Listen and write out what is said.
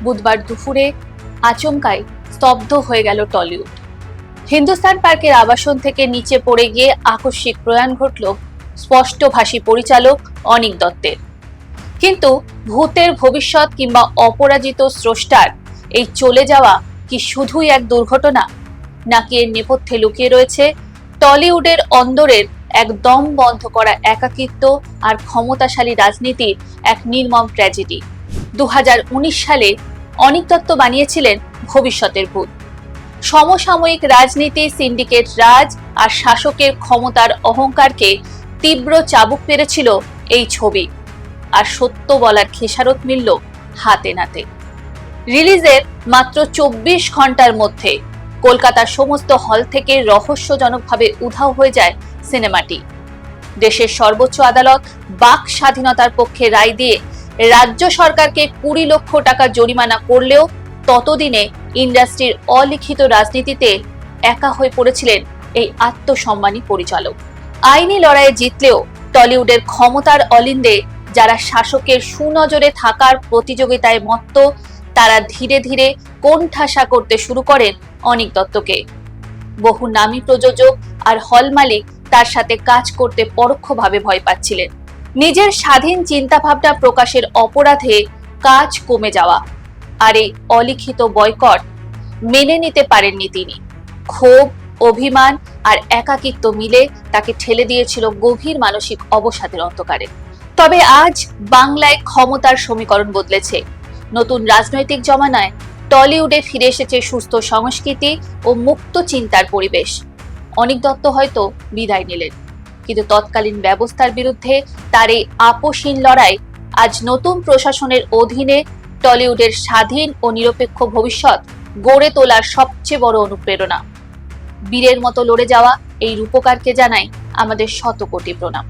বুধবার দুপুরে আচমকাই স্তব্ধ হয়ে গেল টলিউড। হিন্দুস্তান পার্কের আবাসন থেকে নিচে পড়ে গিয়ে আকস্মিক প্রয়াণ ঘটল স্পষ্টভাষী পরিচালক অনিক দত্তের। কিন্তু ভূতের ভবিষ্যৎ কিংবা অপরাজিত স্রষ্টার এই চলে যাওয়া কি শুধুই এক দুর্ঘটনা, নাকি এর নেপথ্যে লুকিয়ে রয়েছে টলিউডের অন্দরের এক দম বন্ধ করা একাকিত্ব আর ক্ষমতাশালী রাজনীতির এক নির্মম ট্র্যাজেডি। 2019 সালে অনিক দত্ত বানিয়েছিলেন ভবিষ্যতের ভূত। সমসাময়িক রাজনীতি, সিন্ডিকেট রাজ আর শাসকের ক্ষমতার অহংকারকে তীব্র চাবুক মেরেছিল এই ছবি, আর সত্য বলার খেসারত মিলল হাতে নাতে। রিলিজের মাত্র 24 ঘন্টার মধ্যে কলকাতার সমস্ত হল থেকে রহস্যজনকভাবে উধাও হয়ে যায় সিনেমাটি। দেশের সর্বোচ্চ আদালত বাক স্বাধীনতার পক্ষে রায় দিয়ে রাজ্য সরকারকে 20 লক্ষ টাকা জরিমানা করলেও ততদিনে ইন্ডাস্ট্রির অলিখিত রাজনীতিতে একা হয়ে পড়েছিলেন এই আত্মসম্মানী পরিচালক। আইনি লড়াইয়ে জিতলেও টলিউডের ক্ষমতার অলিন্দে যারা শাসকের সুনজরে থাকার প্রতিযোগিতায় মত্ত, তারা ধীরে ধীরে কোণঠাসা করতে শুরু করেন অনিক দত্তকে। বহু নামী প্রযোজক আর হল মালিক তার সাথে কাজ করতে পরোক্ষভাবে ভয় পাচ্ছিলেন। নিজের স্বাধীন চিন্তাভাবনা প্রকাশের অপরাধে কাজ কমে যাওয়া আর এই অলিখিত বয়কট মেনে নিতে পারেননি তিনি। ক্ষোভ, অভিমান আর একাকিত্ব মিলে তাকে ঠেলে দিয়েছিল গভীর মানসিক অবসাদের অন্ধকারে। তবে আজ বাংলায় ক্ষমতার সমীকরণ বদলেছে। নতুন রাজনৈতিক জমানায় টলিউডে ফিরে এসেছে সুস্থ সংস্কৃতি ও মুক্ত চিন্তার পরিবেশ। অনিক দত্ত হয়তো বিদায় নিলেন, কিন্তু তৎকালীন ব্যবস্থার বিরুদ্ধে তার এই আপোষহীন লড়াই আজ নতুন প্রশাসনের অধীনে টলিউডের স্বাধীন ও নিরপেক্ষ ভবিষ্যৎ গড়ে তোলার সবচেয়ে বড় অনুপ্রেরণা। বীরের মতো লড়ে যাওয়া এই রূপকারকে জানাই আমাদের শত কোটি প্রণাম।